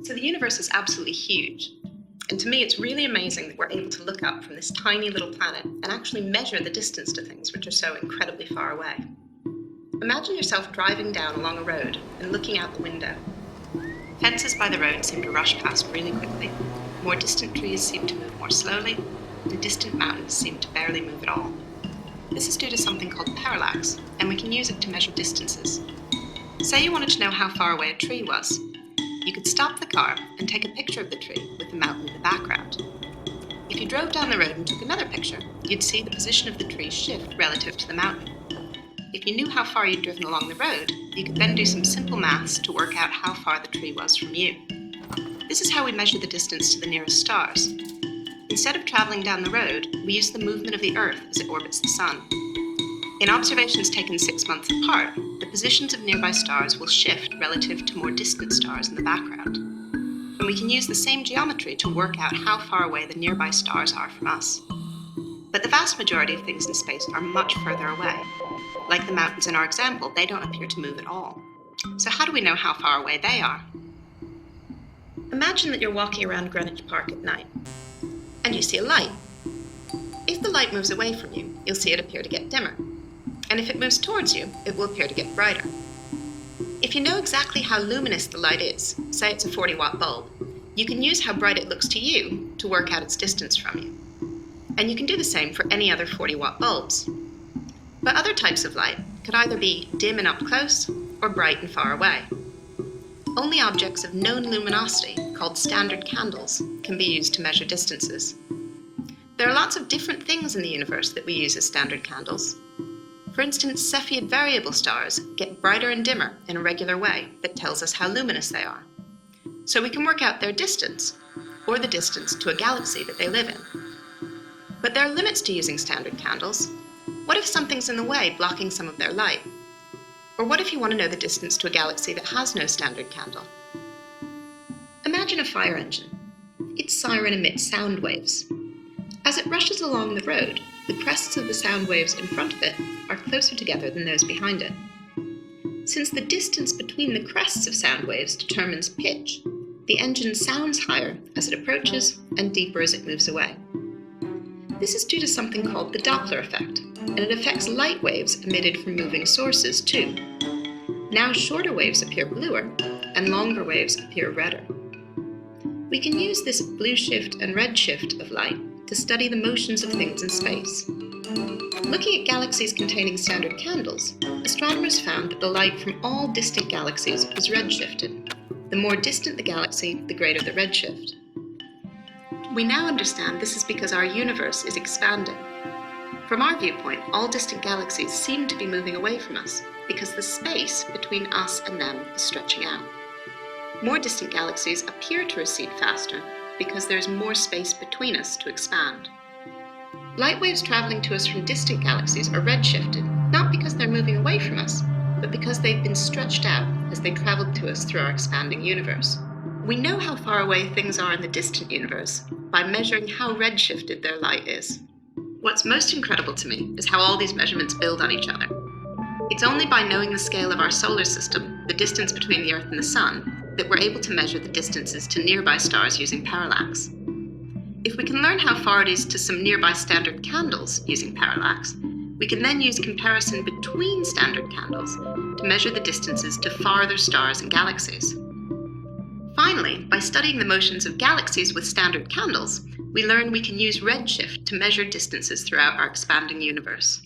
So the universe is absolutely huge. And to me, it's really amazing that we're able to look up from this tiny little planet and actually measure the distance to things which are so incredibly far away. Imagine yourself driving down along a road and looking out the window. Fences by the road seem to rush past really quickly. More distant trees seem to move more slowly, and distant mountains seem to barely move at all. This is due to something called parallax, and we can use it to measure distances. Say you wanted to know how far away a tree was. You could stop the car and take a picture of the tree with the mountain in the background. If you drove down the road and took another picture, you'd see the position of the tree shift relative to the mountain. If you knew how far you'd driven along the road, you could then do some simple maths to work out how far the tree was from you. This is how we measure the distance to the nearest stars. Instead of traveling down the road, we use the movement of the Earth as it orbits the Sun. In observations taken 6 months apart, the positions of nearby stars will shift relative to more distant stars in the background. And we can use the same geometry to work out how far away the nearby stars are from us. But the vast majority of things in space are much further away. Like the mountains in our example, they don't appear to move at all. So how do we know how far away they are? Imagine that you're walking around Greenwich Park at night, and you see a light. If the light moves away from you, you'll see it appear to get dimmer. And if it moves towards you, it will appear to get brighter. If you know exactly how luminous the light is, say it's a 40-watt bulb, you can use how bright it looks to you to work out its distance from you. And you can do the same for any other 40-watt bulbs. But other types of light could either be dim and up close, or bright and far away. Only objects of known luminosity, called standard candles, can be used to measure distances. There are lots of different things in the universe that we use as standard candles. For instance, Cepheid variable stars get brighter and dimmer in a regular way that tells us how luminous they are. So we can work out their distance, or the distance to a galaxy that they live in. But there are limits to using standard candles. What if something's in the way, blocking some of their light? Or what if you want to know the distance to a galaxy that has no standard candle? Imagine a fire engine. Its siren emits sound waves. As it rushes along the road, the crests of the sound waves in front of it are closer together than those behind it. Since the distance between the crests of sound waves determines pitch, the engine sounds higher as it approaches and deeper as it moves away. This is due to something called the Doppler effect, and it affects light waves emitted from moving sources too. Now shorter waves appear bluer, and longer waves appear redder. We can use this blue shift and red shift of light to study the motions of things in space. Looking at galaxies containing standard candles, astronomers found that the light from all distant galaxies was redshifted. The more distant the galaxy, the greater the redshift. We now understand this is because our universe is expanding. From our viewpoint, all distant galaxies seem to be moving away from us because the space between us and them is stretching out. More distant galaxies appear to recede faster because there's more space between us to expand. Light waves traveling to us from distant galaxies are redshifted, not because they're moving away from us, but because they've been stretched out as they traveled to us through our expanding universe. We know how far away things are in the distant universe by measuring how redshifted their light is. What's most incredible to me is how all these measurements build on each other. It's only by knowing the scale of our solar system, the distance between the Earth and the Sun, that we're able to measure the distances to nearby stars using parallax. If we can learn how far it is to some nearby standard candles using parallax, we can then use comparison between standard candles to measure the distances to farther stars and galaxies. Finally, by studying the motions of galaxies with standard candles, we learn we can use redshift to measure distances throughout our expanding universe.